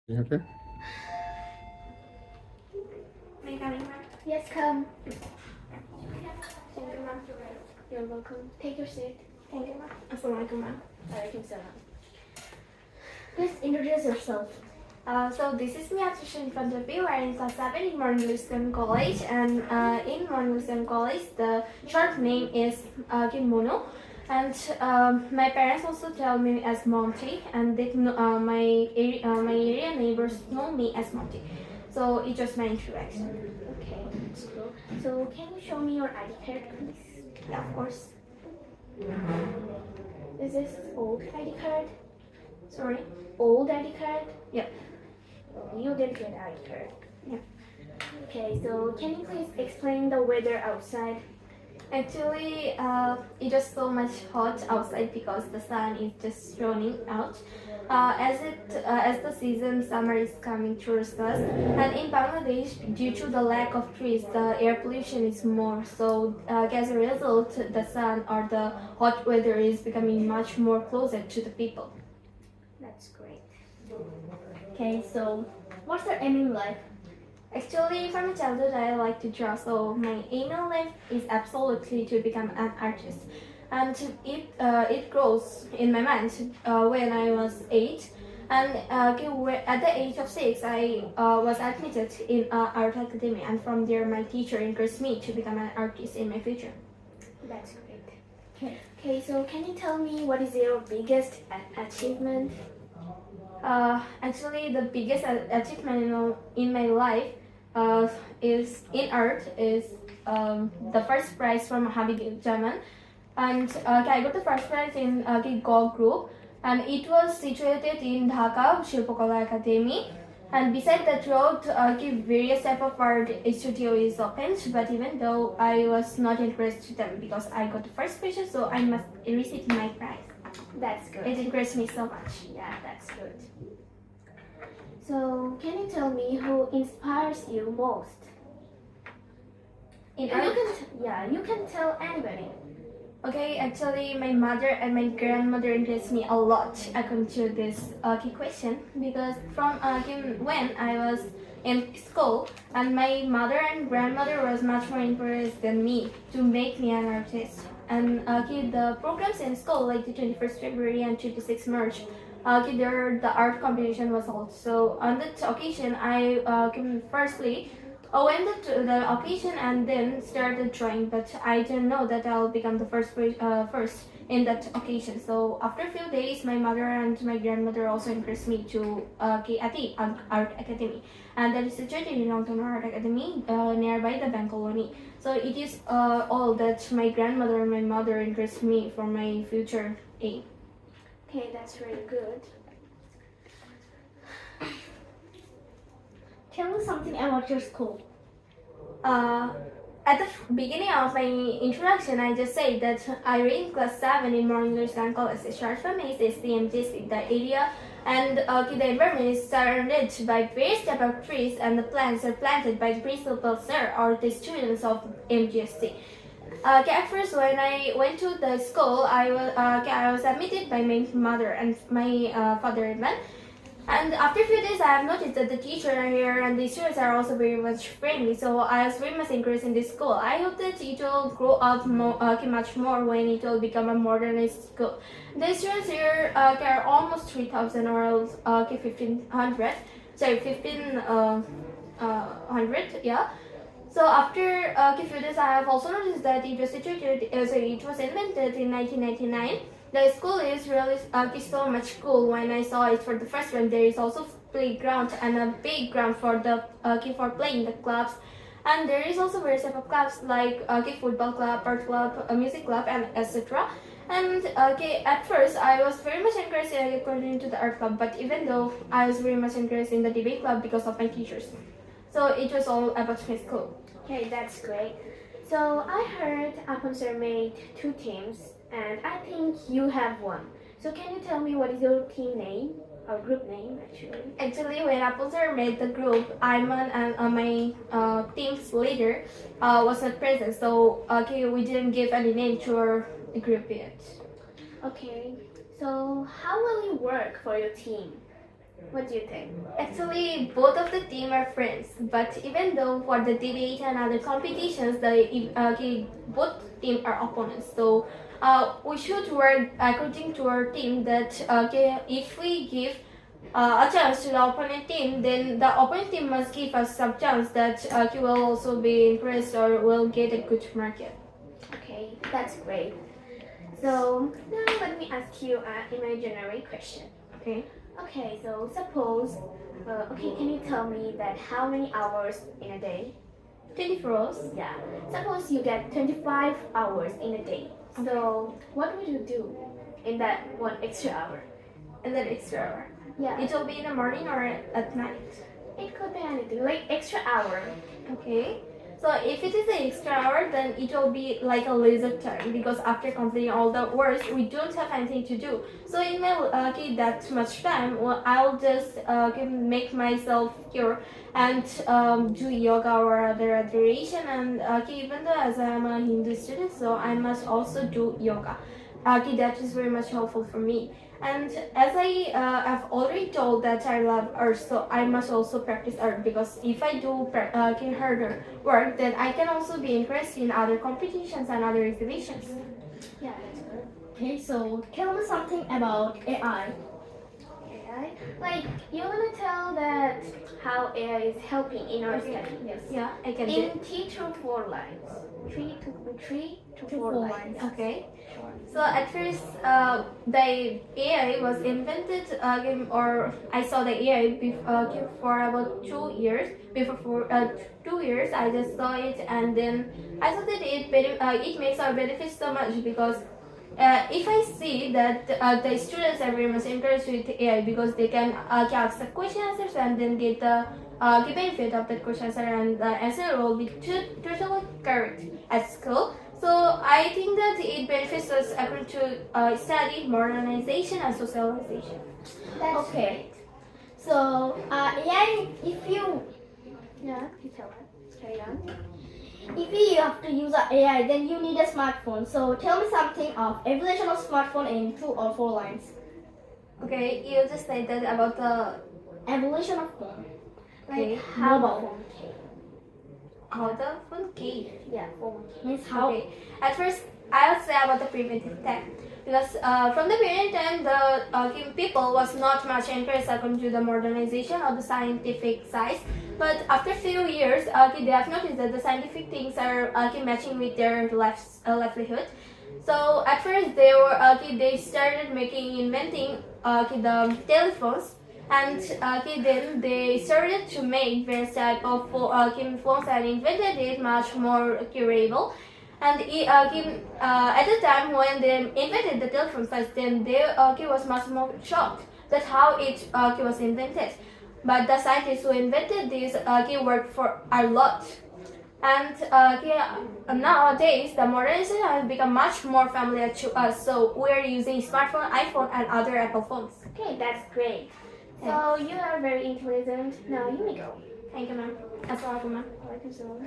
Okay. May I come in, ma'am? Yes, come. Thank you, ma'am. You're welcome. Take your seat. Thank you, ma'am. Assalamualaikum, ma'am. Alaikum salam. Please introduce yourself. So this is me, Shishir, in front of you. We're in class 7 in Modern Wisdom College, and in Modern Wisdom College, the short name is Mono. And my parents also tell me as Monty, and they know, my area neighbors know me as Monty. So it's just my introduction. Okay, that's cool. So can you show me your ID card, please? Yeah, of course. Is this old ID card? Sorry. Old ID card? Yeah. Oh, you didn't get ID card. Yeah. Okay, so can you please explain the weather outside? Actually, it is so much hot outside because the sun is just shining out. As the season summer is coming towards us, and in Bangladesh, due to the lack of trees, the air pollution is more. So, as a result, the sun or the hot weather is becoming much more closer to the people. That's great. Okay, so what's your aim in life? Actually, from childhood, I like to draw, so my aim in life is absolutely to become an artist. And it grows in my mind when I was 8. And at the age of 6, I was admitted in art academy, and from there, my teacher encouraged me to become an artist in my future. That's great. Okay, so can you tell me what is your biggest achievement? Actually, the biggest achievement in my life is in art is the first prize from Habib German, and I got the first prize in Go group, and it was situated in Dhaka Shilpakala Academy. And beside that road, various type of art studio is opened, but even though I was not encouraged to them because I got the first position, so I must receive my prize. That's good. It encouraged me so much. Yeah, that's good. So, can you tell me who inspires you most? In art? You can tell anybody. Okay, actually, my mother and my grandmother interest me a lot according to this key question, because from when I was in school, and my mother and grandmother was much more interested than me to make me an artist. And the programs in school, like the 21st February and 26th March, the art competition was held. So on that occasion, I firstly went to the occasion and then started drawing, but I didn't know that I'll become the first in that occasion. So after a few days, my mother and my grandmother also encouraged me to Ati Art Academy, and that is situated in Downtown Art Academy nearby the bank colony. So it is all that my grandmother and my mother encouraged me for my future aim. Okay, that's really good. Tell me something about your school. At the beginning of my introduction, I just said that I read in class 7 in Modern Wisdom College. Short form is STMJC. The area and the environment is surrounded by various types of trees, and the plants are planted by the principal sir or the students of MGSC. At first, when I went to the school, I was admitted by my mother and my father even. And after a few days, I have noticed that the teachers are here and the students are also very much friendly. So I was very much encouraged in this school. I hope that it will grow up much more when it will become a modernized school. The students here are almost 3,000 or else 1,500. Sorry, 1,500. Yeah. So after a few days, I have also noticed that it was situated. It was invented in 1999. The school is really so much cool. When I saw it for the first time, there is also playground and a big ground for the for playing the clubs, and there is also various type of clubs like football club, art club, music club, and etc. And at first I was very much encouraged according to the art club, but even though I was very much encouraged in the debate club because of my teachers, so it was all about my school. Okay, that's great. So I heard Apon sir made 2 teams, and I think you have one. So can you tell me what is your team name or group name actually? Actually, when Apon sir made the group, Ayman and my team's leader was not present, so we didn't give any name to our group yet. Okay, so how will you work for your team? What do you think? Actually, both of the team are friends, but even though for the debate and other competitions, both team are opponents. So we should work according to our team that if we give a chance to the opponent team, then the opponent team must give us some chance that will also be impressed or will get a good market. Okay, that's great. So now let me ask you an imaginary question. Okay. Okay, so suppose, can you tell me that how many hours in a day? 24 hours. Yeah. Suppose you get 25 hours in a day. So what would you do in that one extra hour? And then extra hour. Yeah. It will be in the morning or at night. It could be anything, like extra hour. Okay. So if it is an extra hour, then it will be like a leisure time because after completing all the works, we don't have anything to do. So in my that much time, well, I'll just make myself cure and do yoga or other adoration. And even though as I am a Hindu student, so I must also do yoga. That is very much helpful for me. And as I have already told that I love art, so I must also practice art because if I do harder work, then I can also be interested in other competitions and other exhibitions. Yeah, that's good. Okay, so tell me something about AI. AI? Like, you want to tell that how AI is helping in our study? Yes. Yeah, I can do. In 3 to 4 lines. 3 to 4 lines. Okay. So at first, the AI was invented, or I saw the AI for about 2 years. Before 2 years, I just saw it, and then I thought that it makes our benefits so much because if I see that the students are very much interested with AI because they can ask the question answers and then get the benefit of that question answer, and the answer will be totally correct at school. So I think that it benefits us according to study, modernization, and socialization. That's Okay. great. So AI, if you tell us. Carry on. have to use a AI, then you need a smartphone. So tell me something of evolution of smartphone in 2 or 4 lines. Okay, you just said that about the Evolution of phone. Like, Okay. how Mobile. phone came. how the phone came. Yeah, phone came. Means how. Okay. At first, I'll say about the primitive time because from the beginning time, the people was not much interested into the modernization of the scientific science. But after few years, they have noticed that the scientific things are matching with their livelihood. So at first, they started inventing the telephones. And then they started to make various type of phones and invented it much more curable. And at the time when they invented the telephone first, then they was much more shocked that how it was invented. But the scientists who invented this worked for a lot. And nowadays, the modernization has become much more familiar to us. So we're using smartphone, iPhone, and other Apple phones. Okay, that's great. So you are very intelligent. Now you may go. Thank you, ma'am. Assalamualaikum, ma'am. Walaikum salam.